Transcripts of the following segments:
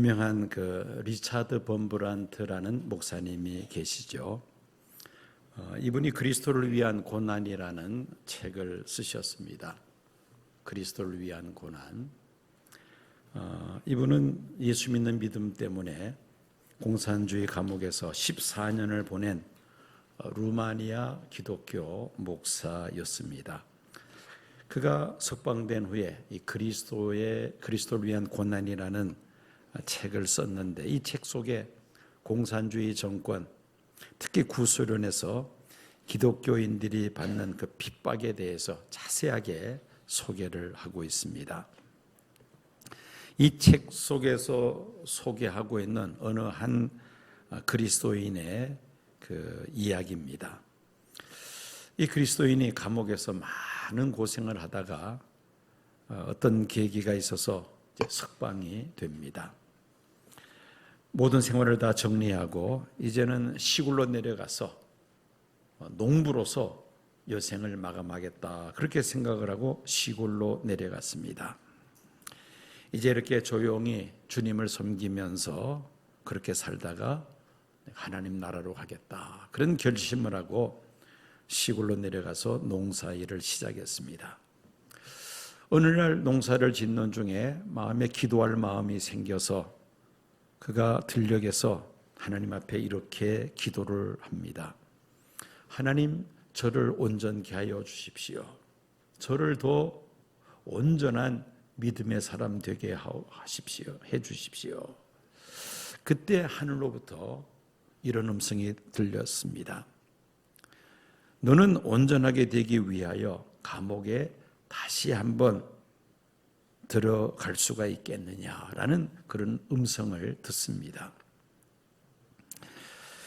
유명한 그 리차드 범브란트라는 목사님이 계시죠. 이분이 그리스도를 위한 고난이라는 책을 쓰셨습니다. 그리스도를 위한 고난. 이분은 예수 믿는 믿음 때문에 공산주의 감옥에서 14년을 보낸 루마니아 기독교 목사였습니다. 그가 석방된 후에 이 그리스도를 위한 고난이라는 책을 썼는데, 이 책 속에 공산주의 정권, 특히 구소련에서 기독교인들이 받는 그 핍박에 대해서 자세하게 소개를 하고 있습니다. 이 책 속에서 소개하고 있는 어느 한 그리스도인의 그 이야기입니다. 이 그리스도인이 감옥에서 많은 고생을 하다가 어떤 계기가 있어서 석방이 됩니다. 모든 생활을 다 정리하고 이제는 시골로 내려가서 농부로서 여생을 마감하겠다, 그렇게 생각을 하고 시골로 내려갔습니다. 이제 이렇게 조용히 주님을 섬기면서 그렇게 살다가 하나님 나라로 가겠다, 그런 결심을 하고 시골로 내려가서 농사일을 시작했습니다. 어느 날 농사를 짓는 중에 마음에 기도할 마음이 생겨서 그가 들녘에서 하나님 앞에 이렇게 기도를 합니다. 하나님, 저를 온전케 하여 주십시오. 저를 더 온전한 믿음의 사람 되게 하십시오. 해 주십시오. 그때 하늘로부터 이런 음성이 들렸습니다. 너는 온전하게 되기 위하여 감옥에 다시 한번 들어갈 수가 있겠느냐라는 그런 음성을 듣습니다.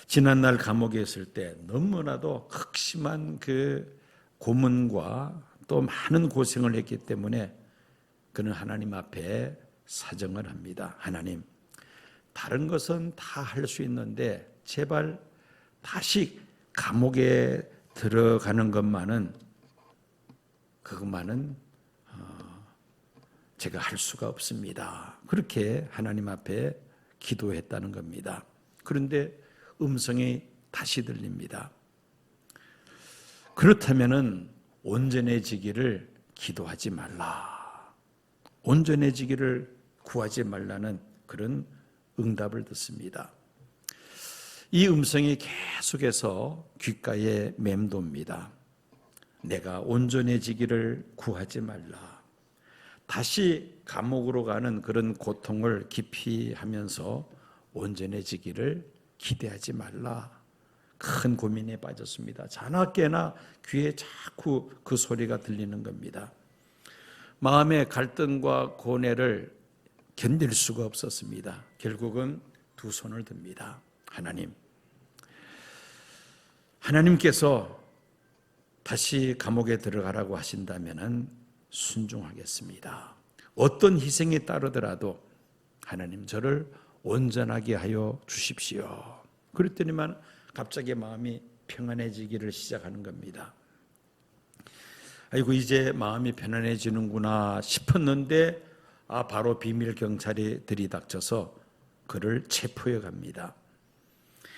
지난날 감옥에 있을 때 너무나도 극심한 그 고문과 또 많은 고생을 했기 때문에 그는 하나님 앞에 사정을 합니다. 하나님, 다른 것은 다 할 수 있는데 제발 다시 감옥에 들어가는 그것만은 제가 할 수가 없습니다. 그렇게 하나님 앞에 기도했다는 겁니다. 그런데 음성이 다시 들립니다. 그렇다면은 온전해지기를 기도하지 말라. 온전해지기를 구하지 말라는 그런 응답을 듣습니다. 이 음성이 계속해서 귓가에 맴돕니다. 내가 온전해지기를 구하지 말라. 다시 감옥으로 가는 그런 고통을 깊이 하면서 온전해지기를 기대하지 말라. 큰 고민에 빠졌습니다. 자나깨나 귀에 자꾸 그 소리가 들리는 겁니다. 마음의 갈등과 고뇌를 견딜 수가 없었습니다. 결국은 두 손을 듭니다. 하나님께서 다시 감옥에 들어가라고 하신다면 순종하겠습니다. 어떤 희생이 따르더라도 하나님, 저를 온전하게 하여 주십시오. 그랬더니만 갑자기 마음이 평안해지기를 시작하는 겁니다. 아이고, 이제 마음이 편안해지는구나 싶었는데 바로 비밀 경찰이 들이닥쳐서 그를 체포해 갑니다.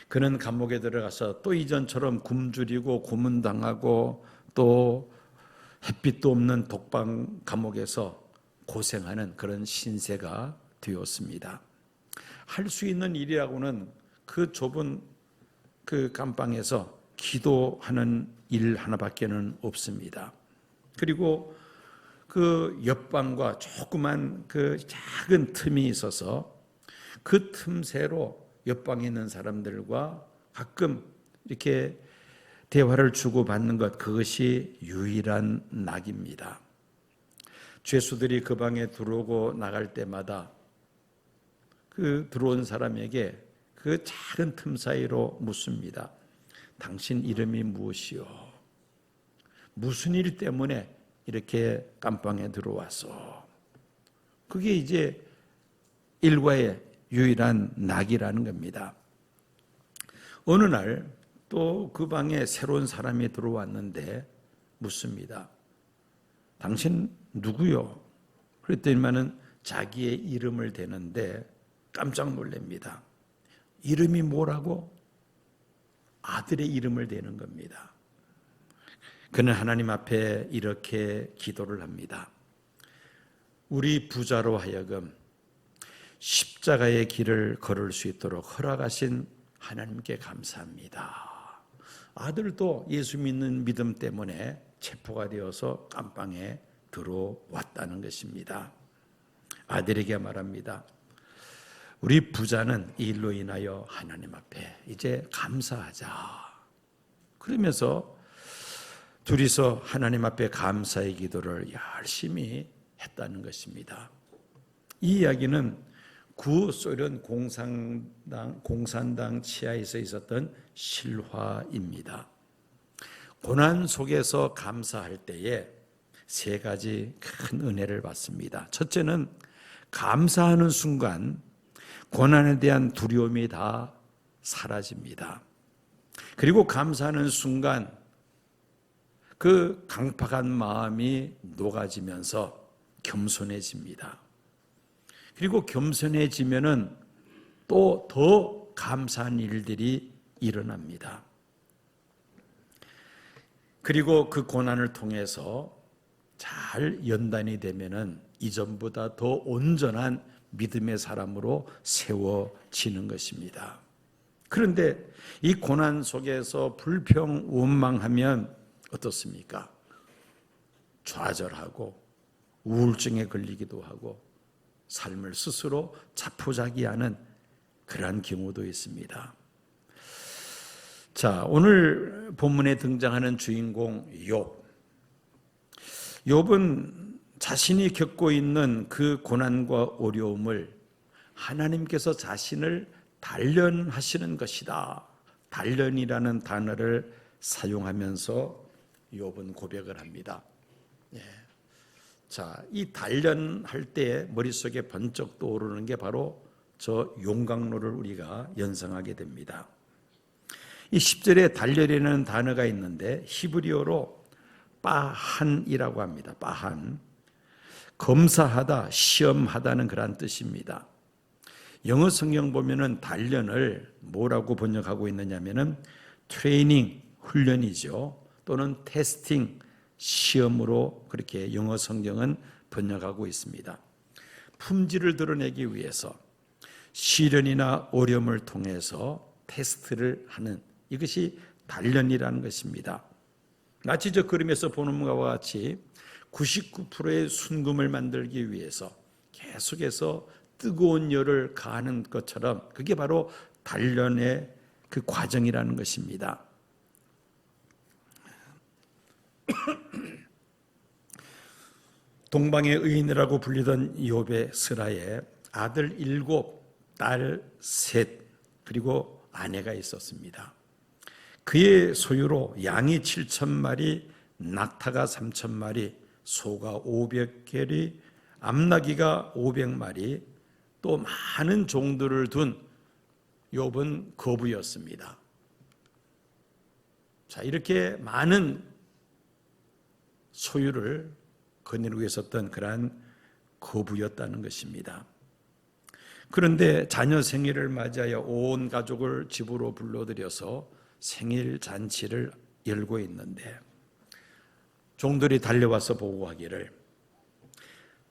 그는 감옥에 들어가서 또 이전처럼 굶주리고 고문당하고 또 햇빛도 없는 독방 감옥에서 고생하는 그런 신세가 되었습니다. 할 수 있는 일이라고는 그 좁은 그 감방에서 기도하는 일 하나밖에는 없습니다. 그리고 그 옆방과 조그만 그 작은 틈이 있어서 그 틈새로 옆방에 있는 사람들과 가끔 이렇게 대화를 주고받는 것, 그것이 유일한 낙입니다. 죄수들이 그 방에 들어오고 나갈 때마다 그 들어온 사람에게 그 작은 틈 사이로 묻습니다. 당신 이름이 무엇이요? 무슨 일 때문에 이렇게 감방에 들어왔어? 그게 이제 일과의 유일한 낙이라는 겁니다. 어느 날 또 그 방에 새로운 사람이 들어왔는데 묻습니다. 당신 누구요? 그랬더니만은 자기의 이름을 대는데 깜짝 놀랍니다. 이름이 뭐라고? 아들의 이름을 대는 겁니다. 그는 하나님 앞에 이렇게 기도를 합니다. 우리 부자로 하여금 십자가의 길을 걸을 수 있도록 허락하신 하나님께 감사합니다. 아들도 예수 믿는 믿음 때문에 체포가 되어서 감방에 들어왔다는 것입니다. 아들에게 말합니다. 우리 부자는 이 일로 인하여 하나님 앞에 이제 감사하자. 그러면서 둘이서 하나님 앞에 감사의 기도를 열심히 했다는 것입니다. 이 이야기는 구소련 공산당 치하에서 있었던 실화입니다. 고난 속에서 감사할 때에 세 가지 큰 은혜를 받습니다. 첫째는 감사하는 순간 고난에 대한 두려움이 다 사라집니다. 그리고 감사하는 순간 그 강팍한 마음이 녹아지면서 겸손해집니다. 그리고 겸손해지면은 또 더 감사한 일들이 일어납니다. 그리고 그 고난을 통해서 잘 연단이 되면은 이전보다 더 온전한 믿음의 사람으로 세워지는 것입니다. 그런데 이 고난 속에서 불평, 원망하면 어떻습니까? 좌절하고 우울증에 걸리기도 하고 삶을 스스로 자포자기하는 그러한 경우도 있습니다. 자, 오늘 본문에 등장하는 주인공 욥. 욥은 자신이 겪고 있는 그 고난과 어려움을 하나님께서 자신을 단련하시는 것이다. 단련이라는 단어를 사용하면서 욥은 고백을 합니다. 자, 이 단련할 때 머릿속에 번쩍 떠오르는 게 바로 저 용광로를 우리가 연상하게 됩니다. 이 10절에 단련이라는 단어가 있는데 히브리어로 빠한이라고 합니다. 빠한. 검사하다, 시험하다는 그런 뜻입니다. 영어 성경 보면은 단련을 뭐라고 번역하고 있느냐면은 트레이닝, 훈련이죠. 또는 테스팅, 시험으로 그렇게 영어 성경은 번역하고 있습니다. 품질을 드러내기 위해서 시련이나 어려움을 통해서 테스트를 하는 이것이 단련이라는 것입니다. 마치 저 그림에서 보는 것과 같이 99%의 순금을 만들기 위해서 계속해서 뜨거운 열을 가하는 것처럼 그게 바로 단련의 그 과정이라는 것입니다. 동방의 의인이라고 불리던 욥의 스라에 아들 7, 딸 3, 그리고 아내가 있었습니다. 그의 소유로 양이 7,000마리, 낙타가 3,000마리, 소가 500개리, 암나귀가 500마리, 또 많은 종들을 둔 욥은 거부였습니다. 자, 이렇게 많은 소유를 거느리고 있었던 그러한 거부였다는 것입니다. 그런데 자녀 생일을 맞이하여 온 가족을 집으로 불러들여서 생일 잔치를 열고 있는데 종들이 달려와서 보고하기를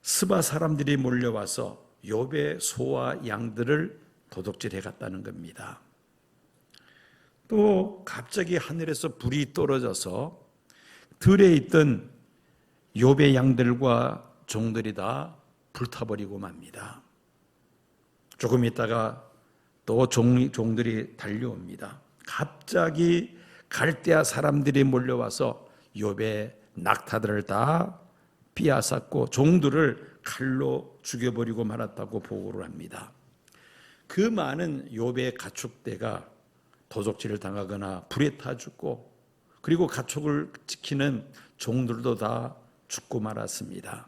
스바 사람들이 몰려와서 욥의 소와 양들을 도둑질해 갔다는 겁니다. 또 갑자기 하늘에서 불이 떨어져서 들에 있던 욥의 양들과 종들이 다 불타버리고 맙니다. 조금 있다가 또 종들이 달려옵니다. 갑자기 갈대아 사람들이 몰려와서 욥의 낙타들을 다 빼앗았고 종들을 칼로 죽여버리고 말았다고 보고를 합니다. 그 많은 욥의 가축대가 도적질을 당하거나 불에 타 죽고 그리고 가축을 지키는 종들도 다 죽고 말았습니다.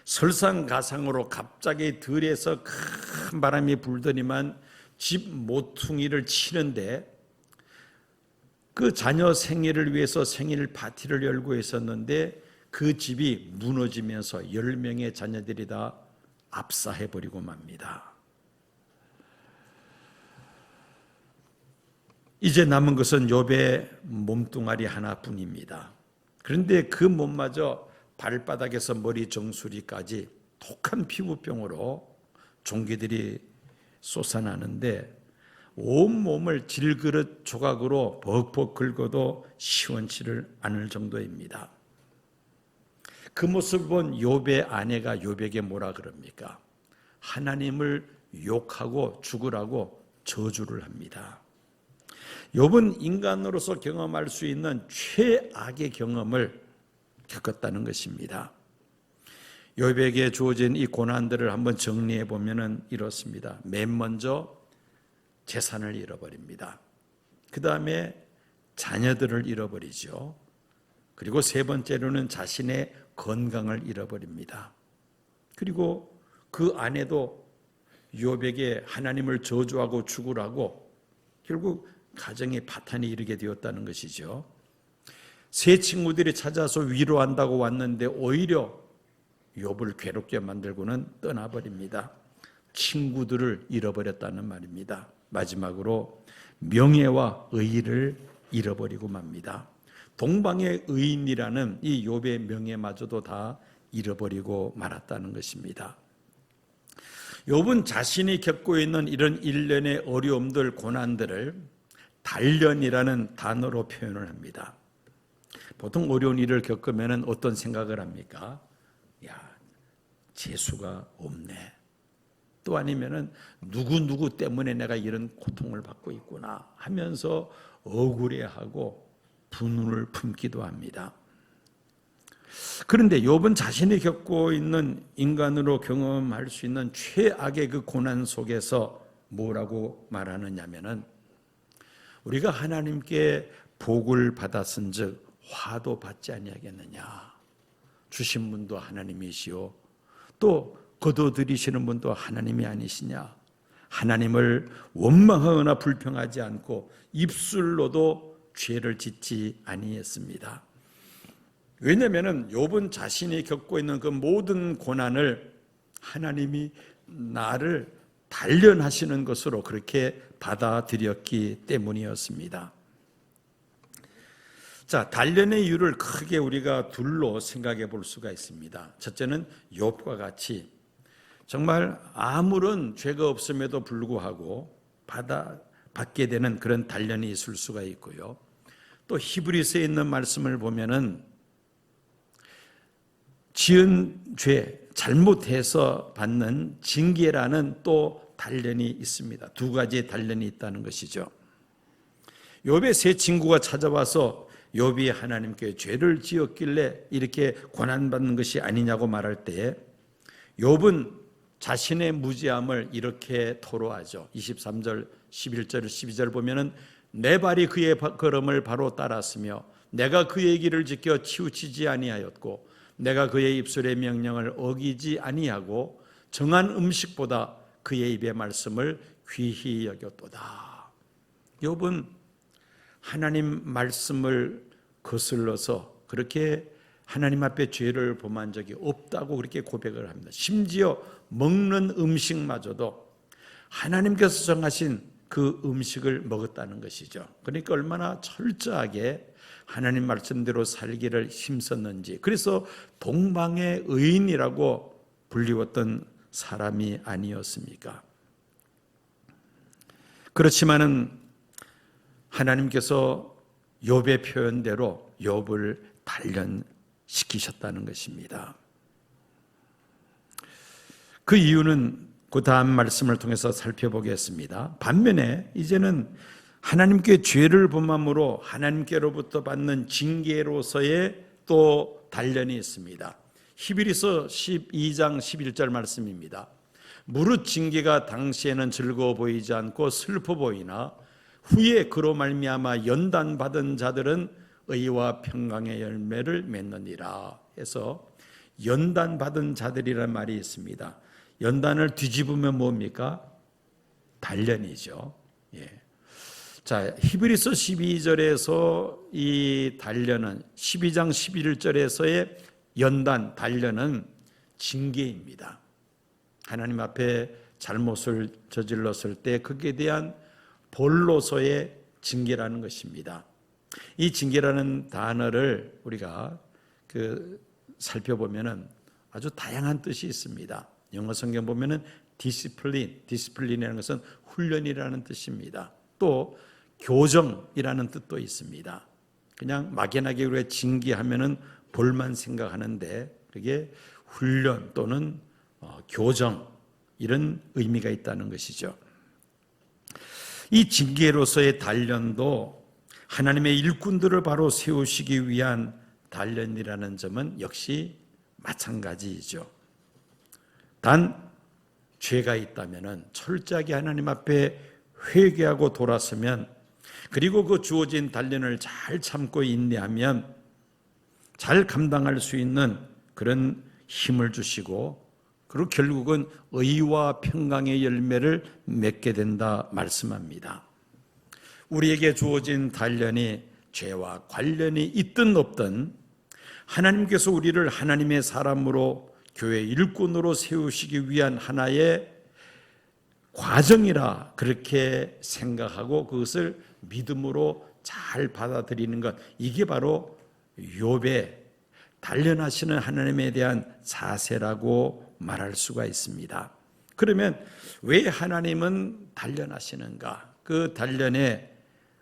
설상가상으로 갑자기 들에서 큰 바람이 불더니만 집 모퉁이를 치는데 그 자녀 생일을 위해서 생일 파티를 열고 있었는데 그 집이 무너지면서 10명의 자녀들이 다 압사해 버리고 맙니다. 이제 남은 것은 욥의 몸뚱아리 하나뿐입니다. 그런데 그 몸마저 발바닥에서 머리 정수리까지 독한 피부병으로 종기들이 솟아나는데 온몸을 질그릇 조각으로 벅벅 긁어도 시원치를 않을 정도입니다. 그 모습을 본 욥의 아내가 욥에게 뭐라 그럽니까? 하나님을 욕하고 죽으라고 저주를 합니다. 욥은 인간으로서 경험할 수 있는 최악의 경험을 겪었다는 것입니다. 욥에게 주어진 이 고난들을 한번 정리해 보면 이렇습니다. 맨 먼저 재산을 잃어버립니다. 그 다음에 자녀들을 잃어버리죠. 그리고 세 번째로는 자신의 건강을 잃어버립니다. 그리고 그 아내도 욥에게 하나님을 저주하고 죽으라고 결국 가정의 파탄이 이르게 되었다는 것이죠. 세 친구들이 찾아서 위로한다고 왔는데 오히려 욥을 괴롭게 만들고는 떠나버립니다. 친구들을 잃어버렸다는 말입니다. 마지막으로 명예와 의의를 잃어버리고 맙니다. 동방의 의인이라는 이 욥의 명예마저도 다 잃어버리고 말았다는 것입니다. 욥은 자신이 겪고 있는 이런 일련의 어려움들, 고난들을 단련이라는 단어로 표현을 합니다. 보통 어려운 일을 겪으면 어떤 생각을 합니까? 야, 재수가 없네. 또 아니면은 누구 때문에 내가 이런 고통을 받고 있구나 하면서 억울해하고 분노를 품기도 합니다. 그런데 욥은 자신이 겪고 있는 인간으로 경험할 수 있는 최악의 그 고난 속에서 뭐라고 말하느냐면은 우리가 하나님께 복을 받았은즉 화도 받지 아니하겠느냐. 주신 분도 하나님이시오. 또 거둬들이시는 분도 하나님이 아니시냐. 하나님을 원망하거나 불평하지 않고 입술로도 죄를 짓지 아니했습니다. 왜냐하면 욥은 자신이 겪고 있는 그 모든 고난을 하나님이 나를 단련하시는 것으로 그렇게 받아들였기 때문이었습니다. 자, 단련의 이유를 크게 우리가 둘로 생각해 볼 수가 있습니다. 첫째는 욥과 같이 정말 아무런 죄가 없음에도 불구하고 받게 되는 그런 단련이 있을 수가 있고요. 또 히브리서에 있는 말씀을 보면은 지은 죄, 잘못해서 받는 징계라는 또 단련이 있습니다. 두 가지의 단련이 있다는 것이죠. 욥의 세 친구가 찾아와서 욥이 하나님께 죄를 지었길래 이렇게 고난받는 것이 아니냐고 말할 때 욥은 자신의 무지함을 이렇게 토로하죠. 23절, 11절, 12절 보면은 내 발이 그의 걸음을 바로 따랐으며 내가 그의 길을 지켜 치우치지 아니하였고 내가 그의 입술의 명령을 어기지 아니하고 정한 음식보다 그의 입의 말씀을 귀히 여겼도다. 욥은 하나님 말씀을 거슬러서 그렇게 하나님 앞에 죄를 범한 적이 없다고 그렇게 고백을 합니다. 심지어 먹는 음식마저도 하나님께서 정하신 그 음식을 먹었다는 것이죠. 그러니까 얼마나 철저하게 하나님 말씀대로 살기를 힘썼는지. 그래서 동방의 의인이라고 불리웠던 사람이 아니었습니까? 그렇지만은 하나님께서 욥의 표현대로 욥을 단련시키셨다는 것입니다. 그 이유는 그 다음 말씀을 통해서 살펴보겠습니다. 반면에 이제는 하나님께 죄를 범함으로 하나님께로부터 받는 징계로서의 또 단련이 있습니다. 히브리서 12장 11절 말씀입니다. 무릇 징계가 당시에는 즐거워 보이지 않고 슬퍼 보이나 후에 그로 말미암아 연단받은 자들은 의와 평강의 열매를 맺느니라 해서 연단받은 자들이라는 말이 있습니다. 연단을 뒤집으면 뭡니까? 단련이죠. 예. 자, 히브리서 12절에서 이 단련은 12장 11절에서의 연단, 단련은 징계입니다. 하나님 앞에 잘못을 저질렀을 때 거기에 대한 벌로서의 징계라는 것입니다. 이 징계라는 단어를 우리가 살펴보면은 아주 다양한 뜻이 있습니다. 영어 성경 보면은 디시플린이라는 것은 훈련이라는 뜻입니다. 또 교정이라는 뜻도 있습니다. 그냥 막연하게 우리가 징계하면은 볼만 생각하는데 그게 훈련 또는 교정 이런 의미가 있다는 것이죠. 이 징계로서의 단련도 하나님의 일꾼들을 바로 세우시기 위한 단련이라는 점은 역시 마찬가지이죠. 단 죄가 있다면 철저하게 하나님 앞에 회개하고 돌아서면, 그리고 그 주어진 단련을 잘 참고 인내하면 잘 감당할 수 있는 그런 힘을 주시고, 그리고 결국은 의와 평강의 열매를 맺게 된다 말씀합니다. 우리에게 주어진 단련이 죄와 관련이 있든 없든 하나님께서 우리를 하나님의 사람으로 교회 일꾼으로 세우시기 위한 하나의 과정이라 그렇게 생각하고 그것을 믿음으로 잘 받아들이는 것, 이게 바로 욥의 단련하시는 하나님에 대한 자세라고 말할 수가 있습니다. 그러면 왜 하나님은 단련하시는가? 그 단련의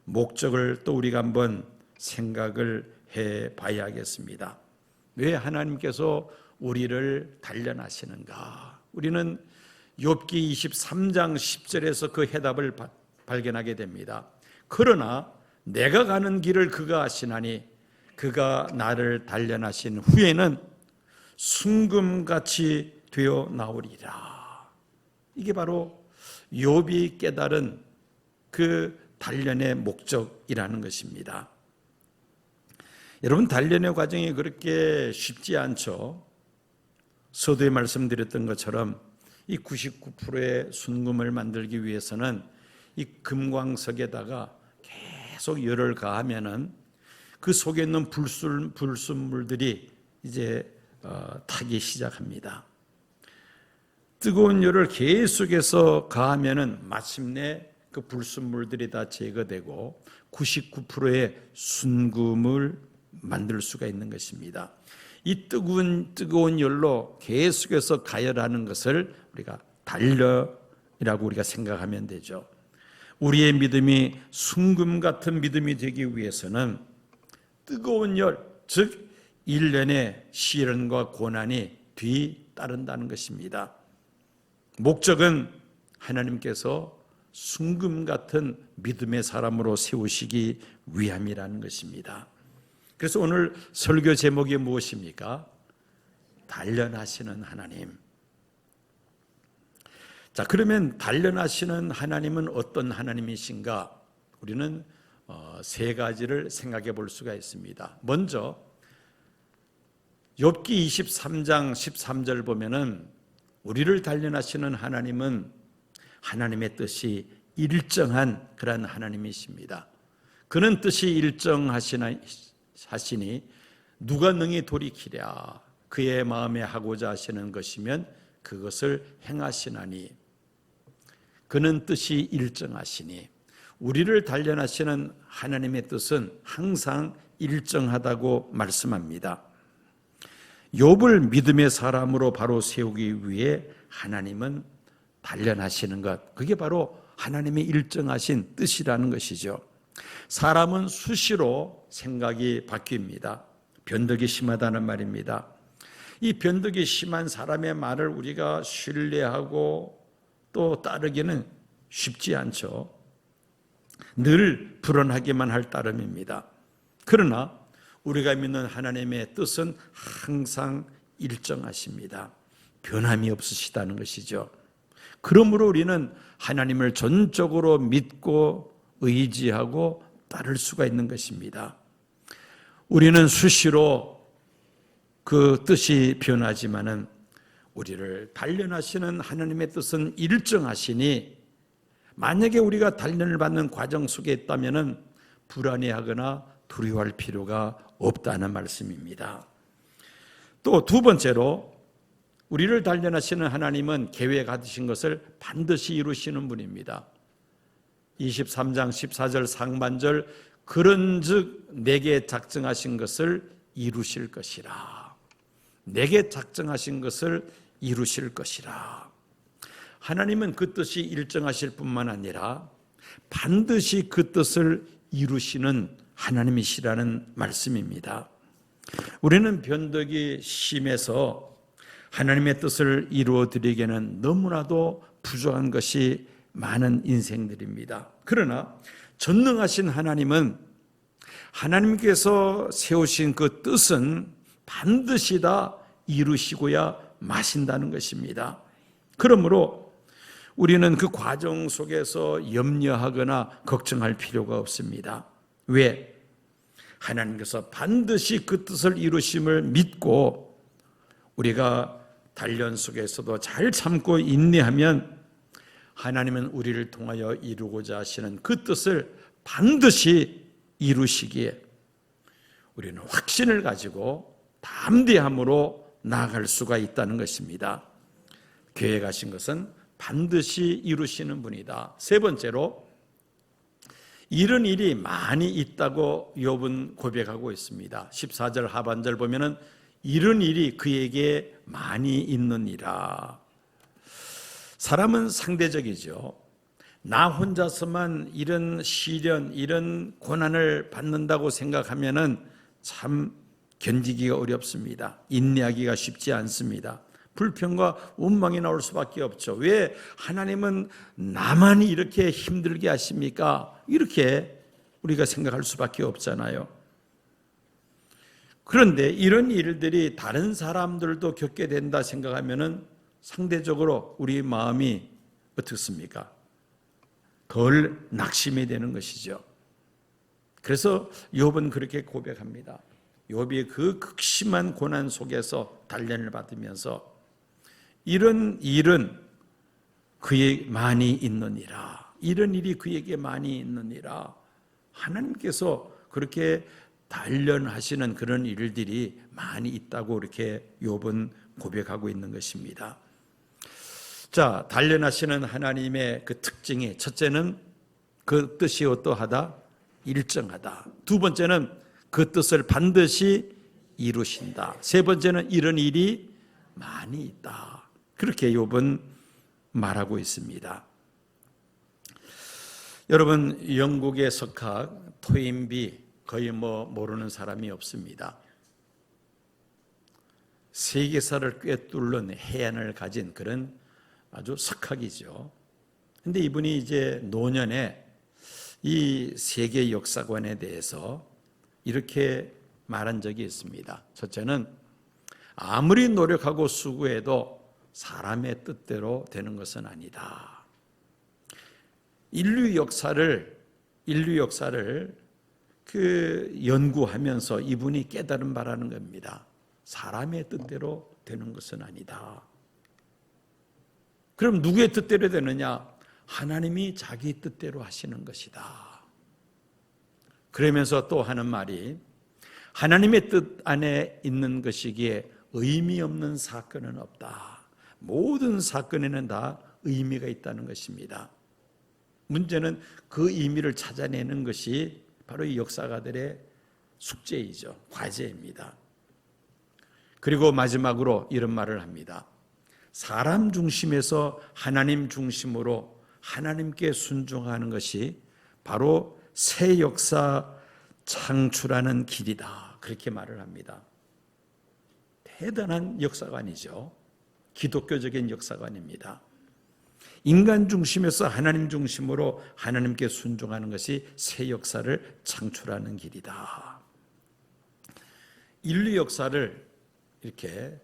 목적을 또 우리가 한번 생각을 해 봐야겠습니다. 왜 하나님께서 우리를 단련하시는가? 우리는 욥기 23장 10절에서 그 해답을 발견하게 됩니다. 그러나 내가 가는 길을 그가 아시나니 그가 나를 단련하신 후에는 순금같이 되어 나오리라. 이게 바로 욥이 깨달은 그 단련의 목적이라는 것입니다. 여러분, 단련의 과정이 그렇게 쉽지 않죠. 서두에 말씀드렸던 것처럼 이 99%의 순금을 만들기 위해서는 이 금광석에다가 계속 열을 가하면은 그 속에 있는 불순물들이 이제 타기 시작합니다. 뜨거운 열을 계속해서 가하면은 마침내 그 불순물들이 다 제거되고 99%의 순금을 만들 수가 있는 것입니다. 이 뜨거운 열로 계속해서 가열하는 것을 우리가 단련이라고 우리가 생각하면 되죠. 우리의 믿음이 순금 같은 믿음이 되기 위해서는 뜨거운 열, 즉 1년의 시련과 고난이 뒤따른다는 것입니다. 목적은 하나님께서 순금 같은 믿음의 사람으로 세우시기 위함이라는 것입니다. 그래서 오늘 설교 제목이 무엇입니까? 단련하시는 하나님. 자, 그러면 단련하시는 하나님은 어떤 하나님이신가? 우리는 세 가지를 생각해 볼 수가 있습니다. 먼저 욥기 23장 13절 보면은 우리를 단련하시는 하나님은 하나님의 뜻이 일정한 그런 하나님이십니다. 그는 뜻이 일정하시니 누가 능히 돌이키랴. 그의 마음에 하고자 하시는 것이면 그것을 행하시나니. 그는 뜻이 일정하시니, 우리를 단련하시는 하나님의 뜻은 항상 일정하다고 말씀합니다. 욥을 믿음의 사람으로 바로 세우기 위해 하나님은 단련하시는 것, 그게 바로 하나님의 일정하신 뜻이라는 것이죠. 사람은 수시로 생각이 바뀝니다. 변덕이 심하다는 말입니다. 이 변덕이 심한 사람의 말을 우리가 신뢰하고 또 따르기는 쉽지 않죠. 늘 불안하기만 할 따름입니다. 그러나 우리가 믿는 하나님의 뜻은 항상 일정하십니다. 변함이 없으시다는 것이죠. 그러므로 우리는 하나님을 전적으로 믿고 의지하고 따를 수가 있는 것입니다. 우리는 수시로 그 뜻이 변하지만은 우리를 단련하시는 하나님의 뜻은 일정하시니, 만약에 우리가 단련을 받는 과정 속에 있다면은 불안해하거나 두려워할 필요가 없다는 말씀입니다. 또 두 번째로 우리를 단련하시는 하나님은 계획하신 것을 반드시 이루시는 분입니다. 23장 14절 상반절 그런즉 내게 작정하신 것을 이루실 것이라. 내게 작정하신 것을 이루실 것이라. 하나님은 그 뜻이 일정하실 뿐만 아니라 반드시 그 뜻을 이루시는 하나님이시라는 말씀입니다. 우리는 변덕이 심해서 하나님의 뜻을 이루어 드리기에는 너무나도 부족한 것이 많은 인생들입니다. 그러나 전능하신 하나님은 하나님께서 세우신 그 뜻은 반드시 다 이루시고야 마신다는 것입니다. 그러므로 우리는 그 과정 속에서 염려하거나 걱정할 필요가 없습니다. 왜? 하나님께서 반드시 그 뜻을 이루심을 믿고 우리가 단련 속에서도 잘 참고 인내하면 하나님은 우리를 통하여 이루고자 하시는 그 뜻을 반드시 이루시기에 우리는 확신을 가지고 담대함으로 나아갈 수가 있다는 것입니다. 계획하신 것은 반드시 이루시는 분이다. 세 번째로 이런 일이 많이 있다고 욥은 고백하고 있습니다. 14절 하반절 보면은 이런 일이 그에게 많이 있느니라. 사람은 상대적이죠. 나 혼자서만 이런 시련, 이런 고난을 받는다고 생각하면은 참 견디기가 어렵습니다. 인내하기가 쉽지 않습니다. 불평과 원망이 나올 수밖에 없죠. 왜 하나님은 나만 이렇게 힘들게 하십니까? 이렇게 우리가 생각할 수밖에 없잖아요. 그런데 이런 일들이 다른 사람들도 겪게 된다 생각하면은 상대적으로 우리 마음이 어떻습니까? 덜 낙심이 되는 것이죠. 그래서 욥은 그렇게 고백합니다. 욥이 그 극심한 고난 속에서 단련을 받으면서 이런 일은 그에게 많이 있느니라. 이런 일이 그에게 많이 있느니라. 하나님께서 그렇게 단련하시는 그런 일들이 많이 있다고 이렇게 욥은 고백하고 있는 것입니다. 자, 단련하시는 하나님의 그 특징이 첫째는 그 뜻이 어떠하다? 일정하다. 두 번째는 그 뜻을 반드시 이루신다. 세 번째는 이런 일이 많이 있다. 그렇게 욥은 말하고 있습니다. 여러분, 영국의 석학 토인비 거의 모르는 사람이 없습니다. 세계사를 꿰뚫는 해안을 가진 그런 아주 석학이죠. 근데 이분이 이제 노년에 이 세계 역사관에 대해서 이렇게 말한 적이 있습니다. 첫째는 아무리 노력하고 수고해도 사람의 뜻대로 되는 것은 아니다. 인류 역사를 연구하면서 이분이 깨달은 바라는 겁니다. 사람의 뜻대로 되는 것은 아니다. 그럼 누구의 뜻대로 되느냐? 하나님이 자기 뜻대로 하시는 것이다. 그러면서 또 하는 말이 하나님의 뜻 안에 있는 것이기에 의미 없는 사건은 없다. 모든 사건에는 다 의미가 있다는 것입니다. 문제는 그 의미를 찾아내는 것이 바로 이 역사가들의 숙제이죠. 과제입니다. 그리고 마지막으로 이런 말을 합니다. 사람 중심에서 하나님 중심으로 하나님께 순종하는 것이 바로 새 역사 창출하는 길이다. 그렇게 말을 합니다. 대단한 역사관이죠. 기독교적인 역사관입니다. 인간 중심에서 하나님 중심으로 하나님께 순종하는 것이 새 역사를 창출하는 길이다. 인류 역사를 이렇게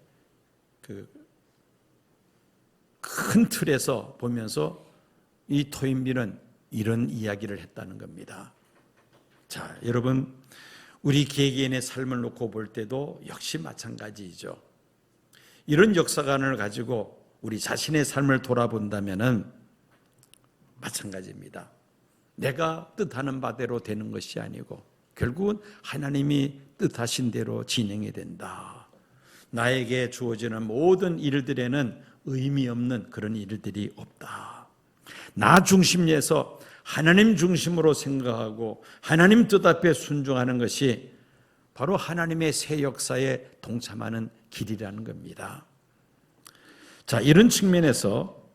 큰 틀에서 보면서 이 토인비는 이런 이야기를 했다는 겁니다. 자, 여러분, 우리 개개인의 삶을 놓고 볼 때도 역시 마찬가지이죠. 이런 역사관을 가지고 우리 자신의 삶을 돌아본다면은 마찬가지입니다. 내가 뜻하는 바대로 되는 것이 아니고 결국은 하나님이 뜻하신 대로 진행이 된다. 나에게 주어지는 모든 일들에는 의미 없는 그런 일들이 없다. 나 중심에서 하나님 중심으로 생각하고 하나님 뜻 앞에 순종하는 것이 바로 하나님의 새 역사에 동참하는 길이라는 겁니다. 자, 이런 측면에서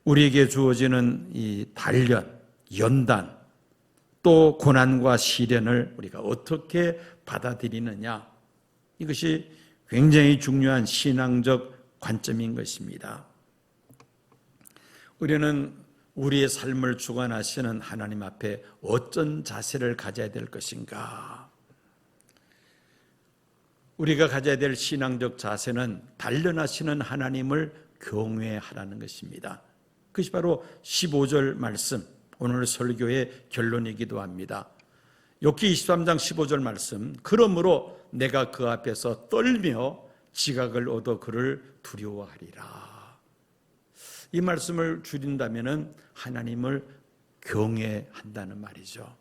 우리에게 주어지는 이 단련, 연단, 또 고난과 시련을 우리가 어떻게 받아들이느냐, 이것이 굉장히 중요한 신앙적 관점인 것입니다. 우리는 우리의 삶을 주관하시는 하나님 앞에 어떤 자세를 가져야 될 것인가? 우리가 가져야 될 신앙적 자세는 단련하시는 하나님을 경외하라는 것입니다. 그것이 바로 15절 말씀, 오늘 설교의 결론이기도 합니다. 욥기 23장 15절 말씀, 그러므로 내가 그 앞에서 떨며 지각을 얻어 그를 두려워하리라. 이 말씀을 줄인다면 하나님을 경외한다는 말이죠.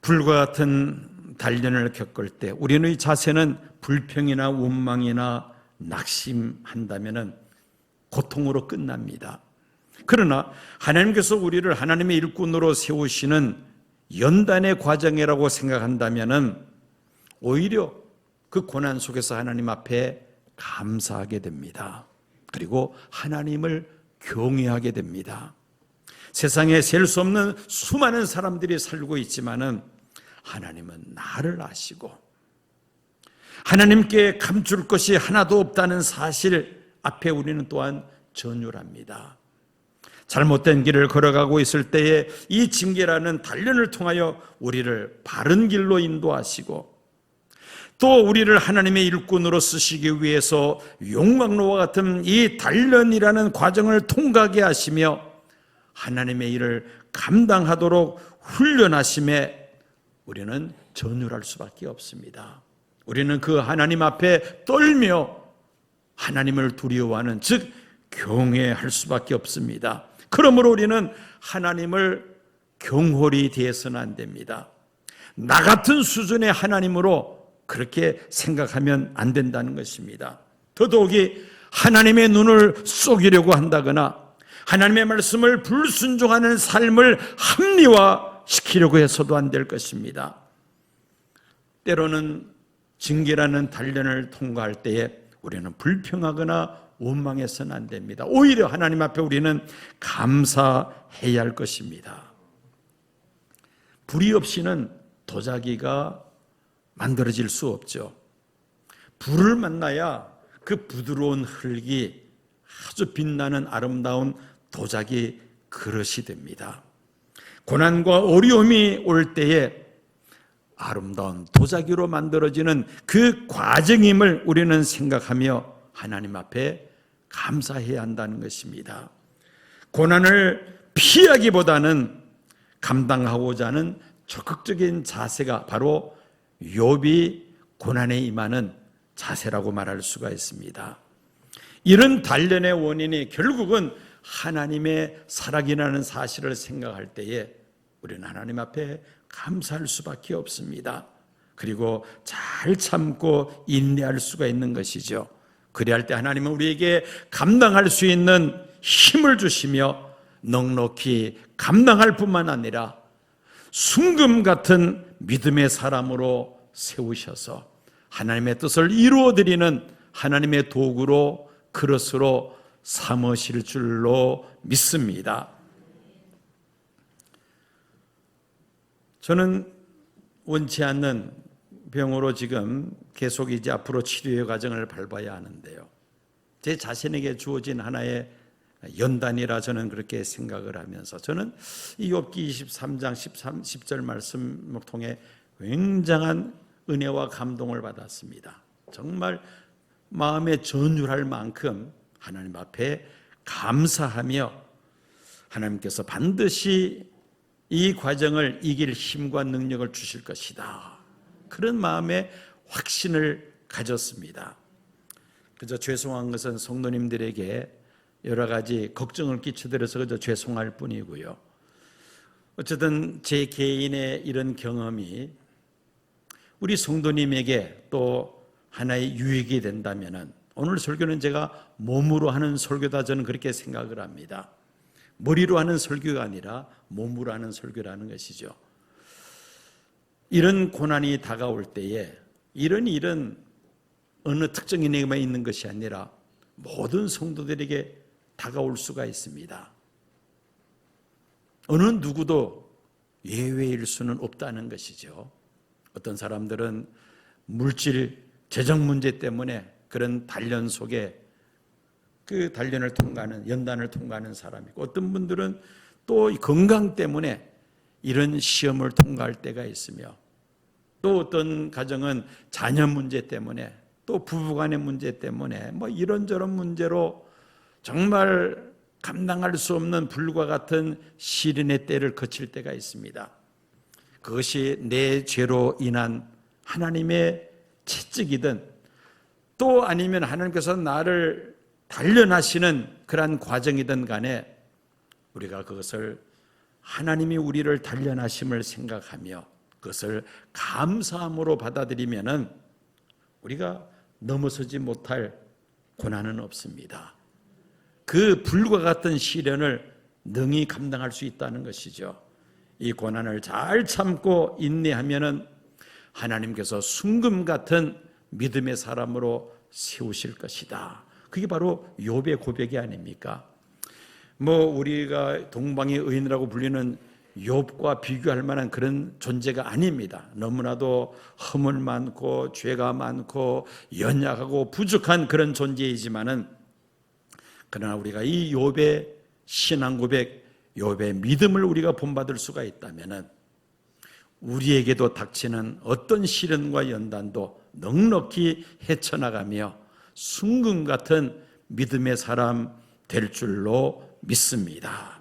불과 같은 단련을 겪을 때 우리의 자세는 불평이나 원망이나 낙심한다면 고통으로 끝납니다. 그러나 하나님께서 우리를 하나님의 일꾼으로 세우시는 연단의 과정이라고 생각한다면 오히려 그 고난 속에서 하나님 앞에 감사하게 됩니다. 그리고 하나님을 경외하게 됩니다. 세상에 셀 수 없는 수많은 사람들이 살고 있지만은 하나님은 나를 아시고 하나님께 감출 것이 하나도 없다는 사실 앞에 우리는 또한 전율합니다. 잘못된 길을 걸어가고 있을 때에 이 징계라는 단련을 통하여 우리를 바른 길로 인도하시고 또 우리를 하나님의 일꾼으로 쓰시기 위해서 용광로와 같은 이 단련이라는 과정을 통과하게 하시며 하나님의 일을 감당하도록 훈련하심에 우리는 전율할 수밖에 없습니다. 우리는 그 하나님 앞에 떨며 하나님을 두려워하는, 즉 경외할 수밖에 없습니다. 그러므로 우리는 하나님을 경홀히 대해서는 안 됩니다. 나 같은 수준의 하나님으로 그렇게 생각하면 안 된다는 것입니다. 더더욱이 하나님의 눈을 쏘기려고 한다거나 하나님의 말씀을 불순종하는 삶을 합리화시키려고 해서도 안 될 것입니다. 때로는 징계라는 단련을 통과할 때에 우리는 불평하거나 원망해서는 안 됩니다. 오히려 하나님 앞에 우리는 감사해야 할 것입니다. 불이 없이는 도자기가 만들어질 수 없죠. 불을 만나야 그 부드러운 흙이 아주 빛나는 아름다운 도자기 그릇이 됩니다. 고난과 어려움이 올 때에 아름다운 도자기로 만들어지는 그 과정임을 우리는 생각하며 하나님 앞에 감사해야 한다는 것입니다. 고난을 피하기보다는 감당하고자 하는 적극적인 자세가 바로 욥이 고난에 임하는 자세라고 말할 수가 있습니다. 이런 단련의 원인이 결국은 하나님의 사랑이라는 사실을 생각할 때에 우리는 하나님 앞에 감사할 수밖에 없습니다. 그리고 잘 참고 인내할 수가 있는 것이죠. 그래야 할 때 하나님은 우리에게 감당할 수 있는 힘을 주시며 넉넉히 감당할 뿐만 아니라 순금 같은 믿음의 사람으로 세우셔서 하나님의 뜻을 이루어드리는 하나님의 도구로, 그릇으로 삼으실 줄로 믿습니다. 저는 원치 않는 병으로 지금 계속 이제 앞으로 치료의 과정을 밟아야 하는데요. 제 자신에게 주어진 하나의 연단이라 저는 그렇게 생각을 하면서 저는 이 욥기 23장 10절 말씀을 통해 굉장한 은혜와 감동을 받았습니다. 정말 마음에 전율할 만큼 하나님 앞에 감사하며 하나님께서 반드시 이 과정을 이길 힘과 능력을 주실 것이다, 그런 마음의 확신을 가졌습니다. 그저 죄송한 것은 성도님들에게 여러 가지 걱정을 끼쳐드려서 그저 죄송할 뿐이고요. 어쨌든 제 개인의 이런 경험이 우리 성도님에게 또 하나의 유익이 된다면은, 오늘 설교는 제가 몸으로 하는 설교다, 저는 그렇게 생각을 합니다. 머리로 하는 설교가 아니라 몸으로 하는 설교라는 것이죠. 이런 고난이 다가올 때에 이런 일은 어느 특정인에게만 있는 것이 아니라 모든 성도들에게 다가올 수가 있습니다. 어느 누구도 예외일 수는 없다는 것이죠. 어떤 사람들은 물질, 재정 문제 때문에 그런 단련 속에 그 단련을 통과하는, 연단을 통과하는 사람이고, 어떤 분들은 또 건강 때문에 이런 시험을 통과할 때가 있으며, 또 어떤 가정은 자녀 문제 때문에, 또 부부간의 문제 때문에 뭐 이런저런 문제로 정말 감당할 수 없는 불과 같은 시련의 때를 거칠 때가 있습니다. 그것이 내 죄로 인한 하나님의 채찍이든, 또 아니면 하나님께서 나를 단련하시는 그러한 과정이든 간에 우리가 그것을 하나님이 우리를 단련하심을 생각하며 그것을 감사함으로 받아들이면은 우리가 넘어서지 못할 고난은 없습니다. 그 불과 같은 시련을 능히 감당할 수 있다는 것이죠. 이 고난을 잘 참고 인내하면은 하나님께서 순금 같은 믿음의 사람으로 세우실 것이다. 그게 바로 욥의 고백이 아닙니까? 뭐 우리가 동방의 의인이라고 불리는 욥과 비교할 만한 그런 존재가 아닙니다. 너무나도 허물 많고 죄가 많고 연약하고 부족한 그런 존재이지만은, 그러나 우리가 이 욥의 신앙 고백, 욥의 믿음을 우리가 본받을 수가 있다면은 우리에게도 닥치는 어떤 시련과 연단도 넉넉히 헤쳐나가며 순금 같은 믿음의 사람 될 줄로 믿습니다.